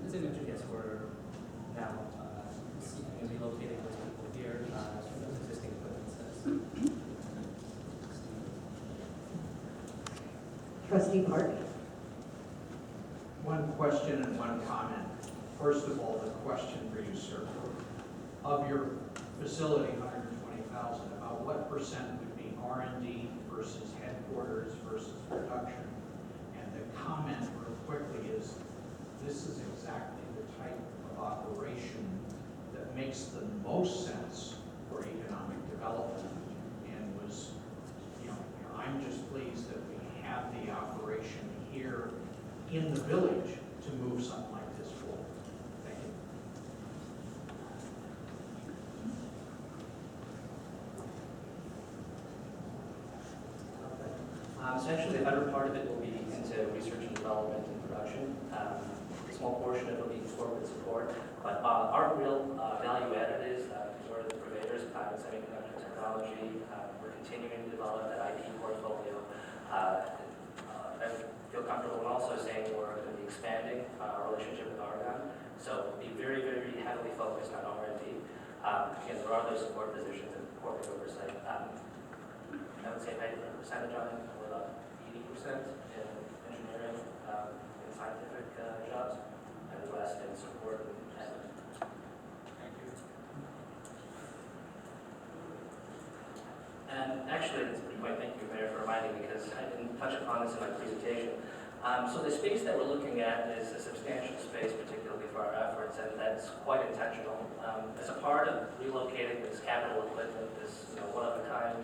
As I mentioned, yes, we're now seeking and relocating those people here as from those existing equipment sets. Trustee Park. One question and one comment. First of all, the question for you, sir. Of your facility, 120,000, about what percent would be R&D versus headquarters versus production? And the comment real quickly is, this is exactly the type of operation that makes the most sense for economic development and was, I'm just pleased that we have the operation here in the village to move something like this forward. Thank you. Essentially, the better part of it will be into research and development and production. A small portion of it will be corporate support, but our real value added is we're the purveyors of AKHAN Semiconductor technology. We're continuing to develop that IP portfolio. I feel comfortable in also saying we're going to be expanding our relationship with AKHAN, so be very, very heavily focused on R&D. Again, there are those support positions and corporate oversight. I would say 90% percentage on it, we're about 80% in engineering and scientific jobs, and the rest in support and admin. Thank you. And actually, that's a good point. Thank you, Mayor, for reminding me, because I didn't touch upon this in my presentation. So the space that we're looking at is a substantial space, particularly for our efforts, and that's quite intentional. As a part of relocating this capital equipment, this one-of-a-kind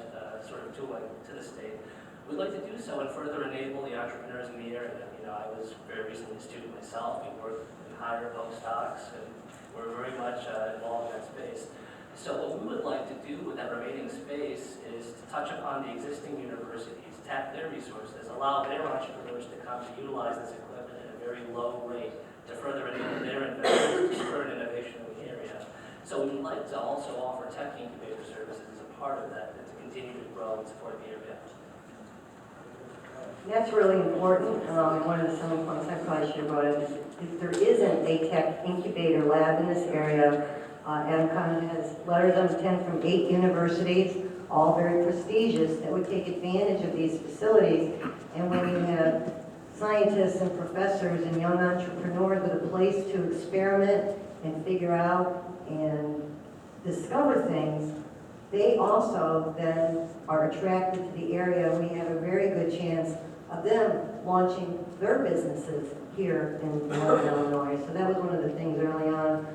sort of tooling to the state, we'd like to do so and further enable the entrepreneurs in the area. I was very recently a student myself. We work in higher postdocs, and we're very much involved in that space. So what we would like to do with that remaining space is to touch upon the existing universities, tap their resources, allow their entrepreneurs to come to utilize this equipment at a very low rate to further enable their investments to spur innovation in the area. So we would like to also offer tech incubator services as a part of that and to continue to grow and support the area. That's really important. One of the selling points I probably should have brought up is if there isn't a tech incubator lab in this area, AKHAN has letters of intent from 8 universities, all very prestigious, that would take advantage of these facilities. And when you have scientists and professors and young entrepreneurs with a place to experiment and figure out and discover things, they also then are attracted to the area. We have a very good chance of them launching their businesses here in Northern Illinois. So that was one of the things early on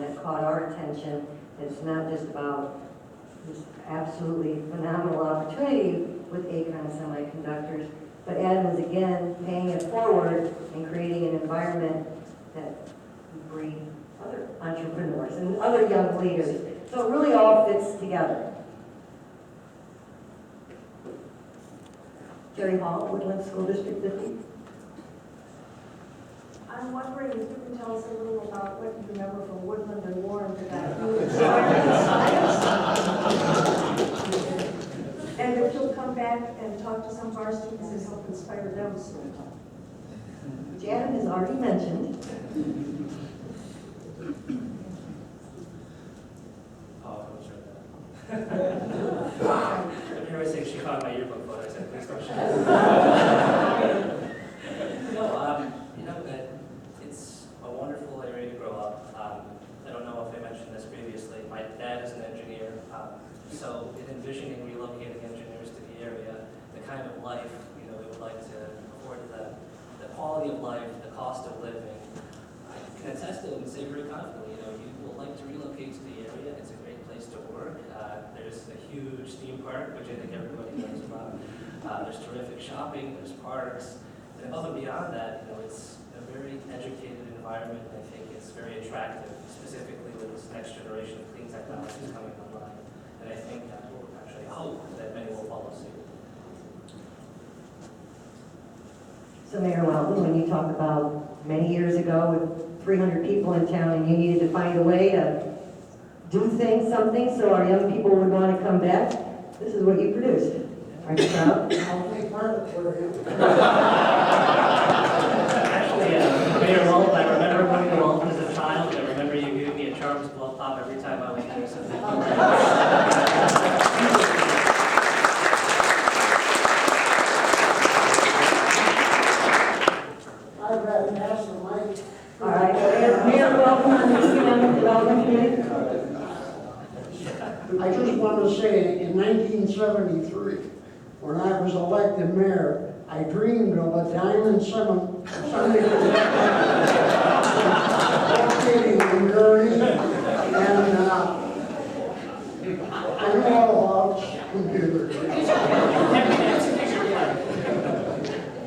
that caught our attention. It's not just about this absolutely phenomenal opportunity with AKHAN Semiconductors, but Adam is again paying it forward and creating an environment that would breed other entrepreneurs and other young leaders. So it really all fits together. Jerry Hall, Woodland School District 50. I'm wondering if you can tell us a little about what you remember from Woodland and Warren for that. And if you'll come back and talk to some of our students and help inspire them soon. Janet has already mentioned. I was saying she found my yearbook photo. I said, please don't share. It's a wonderful area to grow up. I don't know if I mentioned this previously. My dad is an engineer, so in envisioning relocating engineers to the area, the kind of life we would like to afford to them, the quality of life, the cost of living, I can attest to it and say very confidently. You will like to relocate to the area. It's a great place to work. There's a huge theme park, which I think everybody knows about. There's terrific shopping, there's parks, and above and beyond that, it's a very educated environment, and I think it's very attractive, specifically with this next generation of clean technologies coming online. And I think that will actually hope that many will follow suit. So Mayor Welton, when you talk about many years ago with 300 people in town and you needed to find a way to do something so our young people would want to come back, this is what you produced. Are you proud? I'll take part of it for you. Actually, Mayor Welton, I remember going to Welton as a child. I remember you giving me a Charles blow pop every time I was there. So thank I'd rather pass the mic. All right. Mayor Welton on the Economic Development Committee. I just want to say, in 1973, when I was elected mayor, I dreamed of a diamond semiconductor located in Gurnee, and I know all about computers.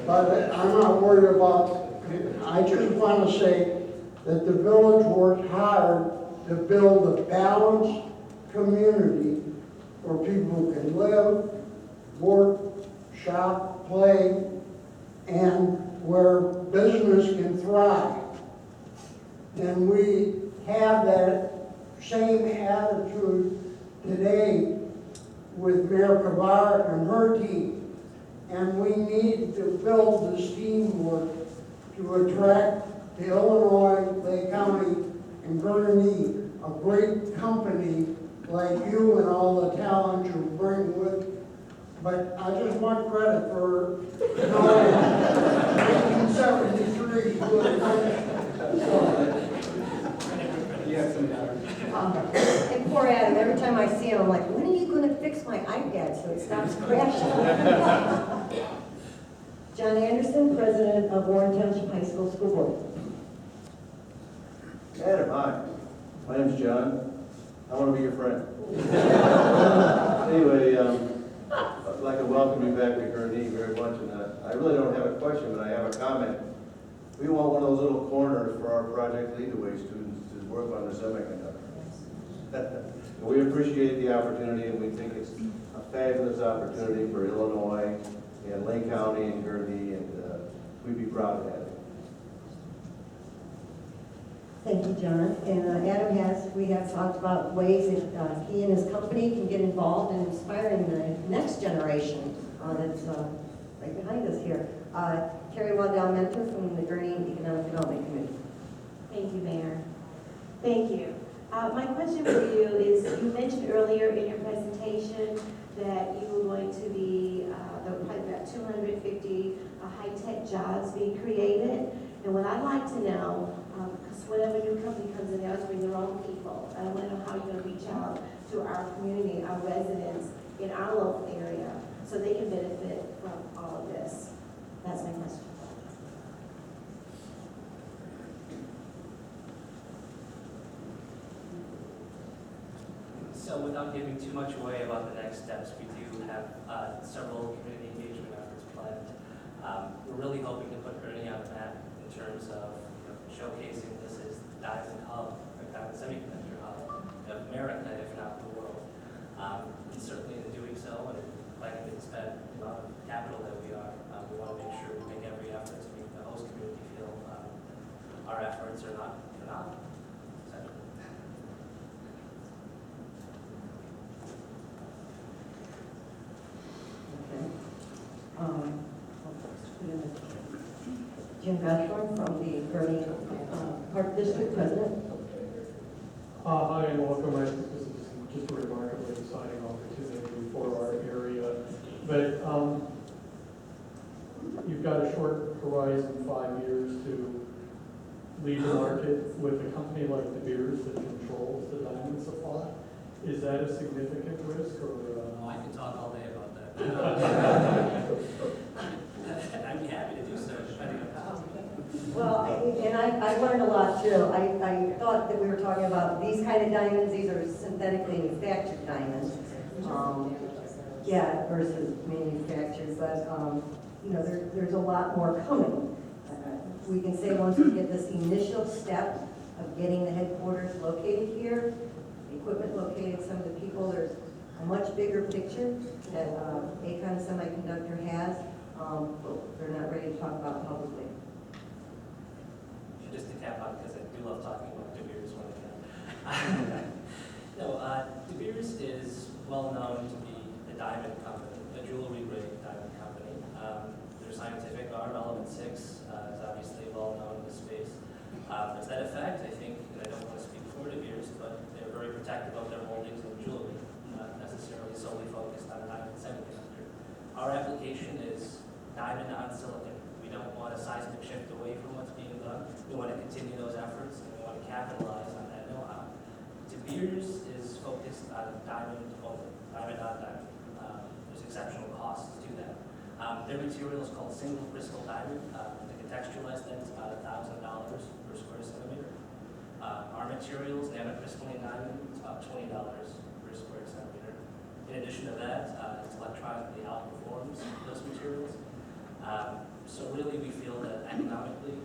But I'm not worried about it. I just want to say that the village worked hard to build a balanced community where people can live, work, shop, play, and where business can thrive. And we have that same attitude today with Mayor Kavar and her team. And we need to build this teamwork to attract to Illinois, Lake County, and Gurnee, a great company like you and all the talent you bring with you. But I just want credit for, 1973, you were And poor Adam, every time I see him, I'm like, when are you going to fix my iPad so it stops crashing? John Anderson, President of Warren Township High School School Board. Adam, hi. My name's John. I want to be your friend. Anyway, I'd like to welcome you back to Gurnee very much. And I really don't have a question, but I have a comment. We want one of those little corners for our Project Lead-Away students to work on the semiconductor. We appreciate the opportunity, and we think it's a fabulous opportunity for Illinois and Lake County and Gurnee, and we'd be proud of that. Thank you, John. And we have talked about ways that he and his company can get involved in inspiring the next generation that's right behind us here. Carrie Waddell Mentor from the Gurnee Economic Development Committee. Thank you, Mayor. Thank you. My question for you is, you mentioned earlier in your presentation that you were going to be, there were probably about 250 high-tech jobs being created. And what I'd like to know, because whenever a new company comes in, they always bring their own people. And I want to know how you're going to reach out to our community, our residents in our local area, so they can benefit from all of this. That's my question. So without giving too much away about the next steps, we do have several community engagement efforts planned. We're really hoping to put Gurnee on the map in terms of showcasing this as the diamond hub, or diamond semiconductor hub of America, if not the world. And certainly in doing so, and planning to spend the amount of capital that we are, we want to make sure we make every effort to make the host community feel our efforts are not phenomenal. Jim Gottschalk from the Gurnee Park District, President. Hi and welcome. I think this is just a remarkably exciting opportunity for our area. But you've got a short horizon, 5 years, to lead the market with a company like De Beers that controls the diamond supply. Is that a significant risk, or? I can talk all day about that. I'd be happy to do so. Well, I learned a lot too. I thought that we were talking about these kind of diamonds. These are synthetically manufactured diamonds. Yeah, versus manufactured, but there's a lot more coming. We can say once we get this initial step of getting the headquarters located here, the equipment located, some of the people, there's a much bigger picture that AKHAN Semiconductor has. They're not ready to talk about publicly. Just to cap on, because I do love talking about De Beers when I can. De Beers is well known to be a diamond company, a jewelry grade diamond company. Their scientific arm, Element 6, is obviously well known in the space. To that effect, I think, and I don't want to speak for De Beers, but they're very protective of their holdings in jewelry, not necessarily solely focused on a diamond semiconductor. Our application is diamond on silicon. We don't want a seismic shift away from what's being done. We want to continue those efforts, and we want to capitalize on that know-how. De Beers is focused on diamond only, diamond on diamond. There's exceptional costs to that. Their material is called single crystal diamond. To contextualize that, it's about $1,000 per square centimeter. Our material is nanocrystalline diamond. It's about $20 per square centimeter. In addition to that, it's electronically outperforms those materials. So really we feel that economically,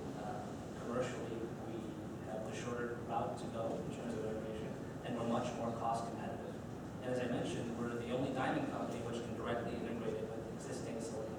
commercially, we have the shorter route to go in terms of integration, and we're much more cost competitive. And as I mentioned, we're the only diamond company which can directly integrate it with existing silicon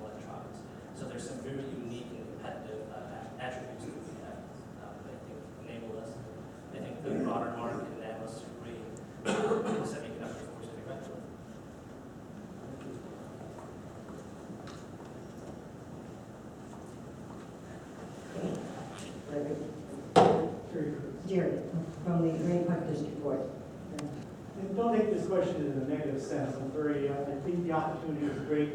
Jerry from the Gurnee Park District Board. And don't take this question in a negative sense. I think the opportunity is great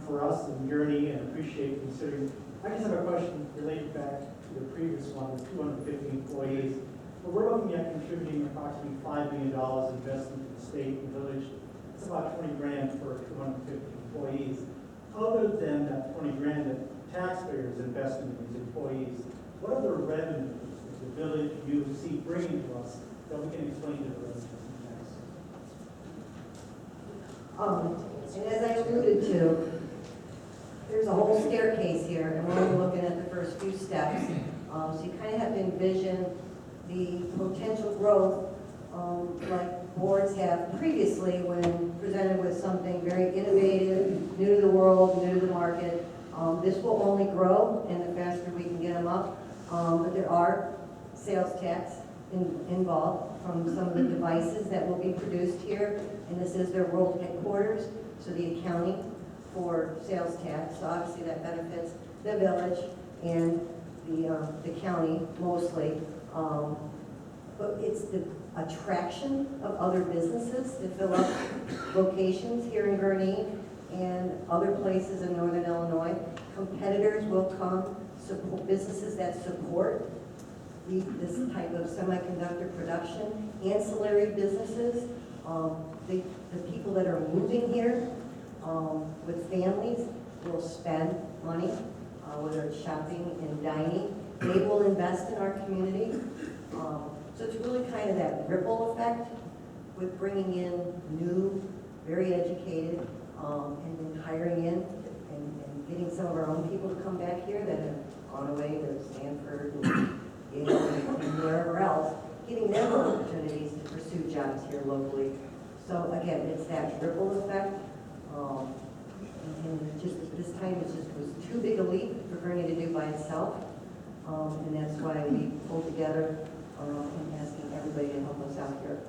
for us in Gurnee and appreciate considering. I just have a question related back to the previous one, the 250 employees. But we're looking at contributing approximately $5 million investment to the state and village. It's about 20 grand for 250 employees. Other than that 20 grand that taxpayers invest in these employees, what other revenues does the village you see bringing to us that we can explain to the residents? And as I alluded to, there's a whole staircase here, and we're only looking at the first few steps. So you kind of have to envision the potential growth like boards have previously when presented with something very innovative, new to the world, new to the market. This will only grow, and the faster we can get them up. But there are sales tax involved from some of the devices that will be produced here, and this is their world headquarters, so the accounting for sales tax, so obviously that benefits the village and the county mostly. But it's the attraction of other businesses to fill up locations here in Gurnee and other places in northern Illinois. Competitors will come, support businesses that support this type of semiconductor production, ancillary businesses, the people that are moving here with families will spend money, whether it's shopping and dining. They will invest in our community. So it's really kind of that ripple effect with bringing in new, very educated, and then hiring in and getting some of our own people to come back here that have gone away to Stanford and wherever else, giving them opportunities to pursue jobs here locally. So again, it's that ripple effect. And just this time it just was too big a leap for Gurnee to do by itself. And that's why we pulled together and asking everybody to help us out here.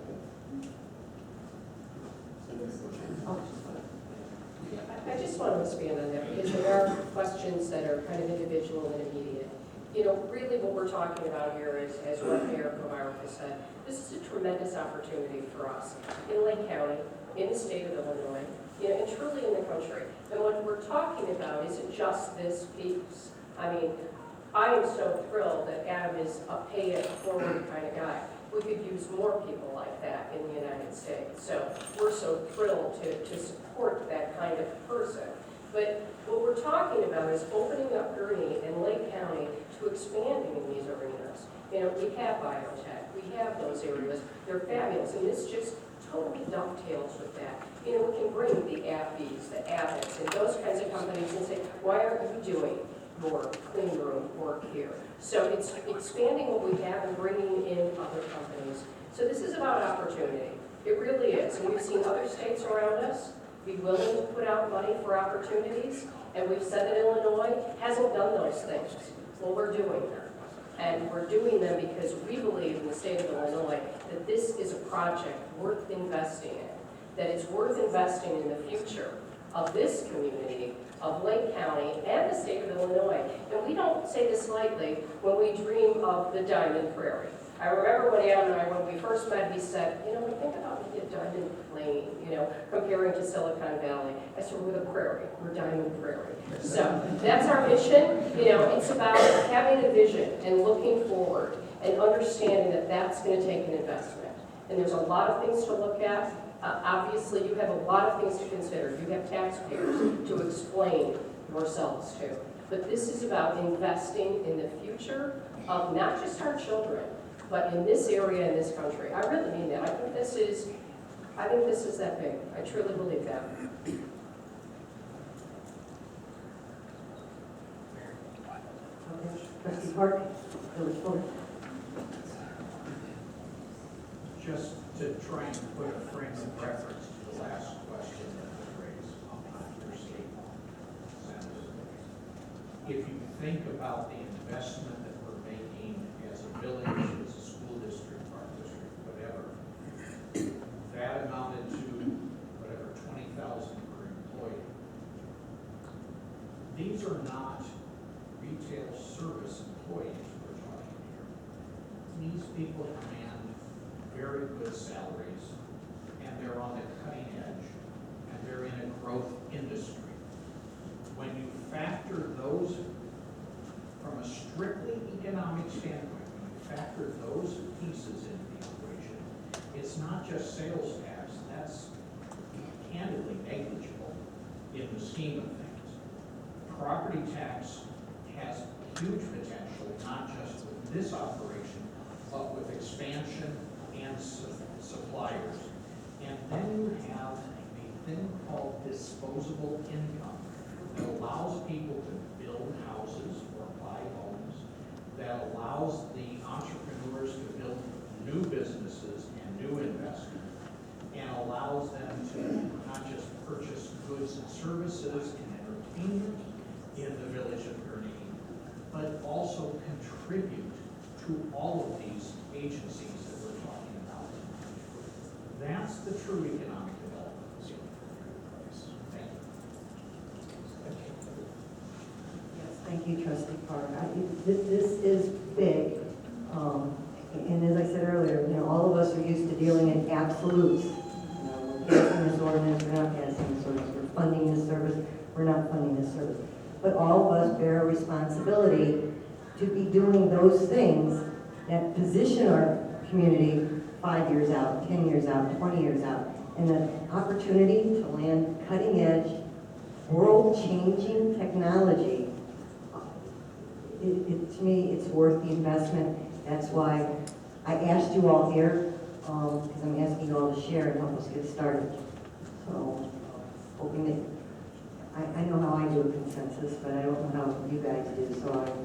I just want to expand on that because there are questions that are kind of individual and immediate. You know, really what we're talking about here is, as what Mayor Kovarov has said, this is a tremendous opportunity for us in Lake County, in the state of Illinois, you know, and truly in the country. And what we're talking about isn't just this piece. I mean, I am so thrilled that Adam is a pay-it-forward kind of guy. We could use more people like that in the United States. So we're so thrilled to support that kind of person. But what we're talking about is opening up Gurnee and Lake County to expanding in these arenas. You know, we have biotech, we have those areas, they're fabulous, and this just totally dovetails with that. You know, we can bring the AbbVies, the Abbotts, and those kinds of companies and say, why aren't you doing more clean room work here? So it's expanding what we have and bringing in other companies. So this is about opportunity. It really is. And we've seen other states around us be willing to put out money for opportunities, and we've said that Illinois hasn't done those things. Well, we're doing them. And we're doing them because we believe in the state of Illinois that this is a project worth investing in, that it's worth investing in the future of this community, of Lake County, and the state of Illinois. And we don't say this lightly when we dream of the Diamond Prairie. I remember when Adam and I, when we first met, he said, you know, we think about maybe a diamond plain, you know, comparing to Silicon Valley. I said, we're the prairie, we're Diamond Prairie. So that's our mission. You know, it's about having a vision and looking forward and understanding that that's going to take an investment. And there's a lot of things to look at. Obviously, you have a lot of things to consider. You have taxpayers to explain yourselves to. But this is about investing in the future of not just our children, but in this area in this country. I really mean that. I think this is that big. I truly believe that. Trustee Park, Village Board. Just to try and put a frame of reference to the last question that was raised on your statement, Senator. If you think about the investment that we're making as a village, as a school district, park district, whatever, that amounted to whatever, 20,000 per employee. These are not retail service employees we're talking here. these people command very good salaries, and they're on the cutting edge, and they're in a growth industry. When you factor those, from a strictly economic standpoint, when you factor those pieces into the equation, it's not just sales tax, that's candidly negligible in the scheme of things. Property tax has huge potential, not just with this operation, but with expansion and suppliers. And then you have a thing called disposable income that allows people to build houses or buy homes, that allows the entrepreneurs to build new businesses and new investment, and allows them to not just purchase goods and services and entertainment in the village of Gurnee, but also contribute to all of these agencies that we're talking about. That's the true economic development that's going to take place. Thank you. Yes, thank you, Trustee Park. This is big. And as I said earlier, all of us are used to dealing in absolutes. We're passing this ordinance, we're not passing this ordinance, we're funding this service, we're not funding this service. But all of us bear a responsibility to be doing those things that position our community 5 years out, 10 years out, 20 years out. And the opportunity to land cutting edge, world-changing technology, to me, it's worth the investment. That's why I asked you all here, because I'm asking you all to share and help us get started. So, hoping that, I know how I do a consensus, but I don't know how you guys do, so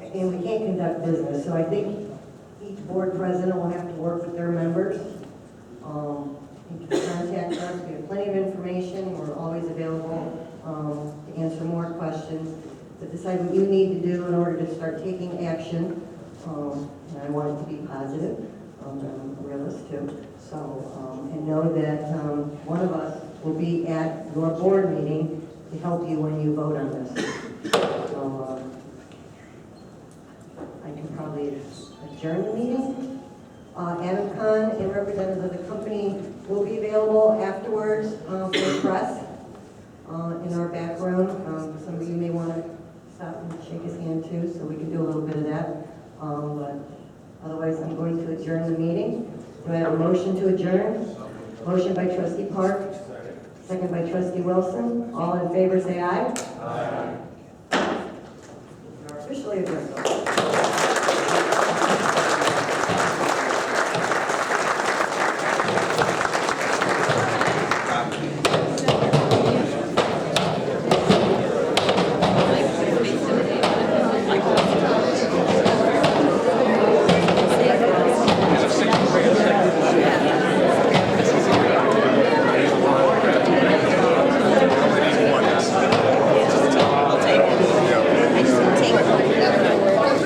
and we can't conduct business, so I think each board president will have to work with their members. You can contact us, we have plenty of information, we're always available to answer more questions, to decide what you need to do in order to start taking action. And I want it to be positive, I'm a realist too. So, and know that one of us will be at your board meeting to help you when you vote on this. So, I can probably adjourn the meeting. AKHAN and representatives of the company will be available afterwards for the press in our back room. Some of you may want to stop and shake his hand too, so we can do a little bit of that. But otherwise, I'm going to adjourn the meeting. Do I have a motion to adjourn? Motion by Trustee Park. Second by Trustee Wilson. All in favor say aye. Aye. We are officially adjourned.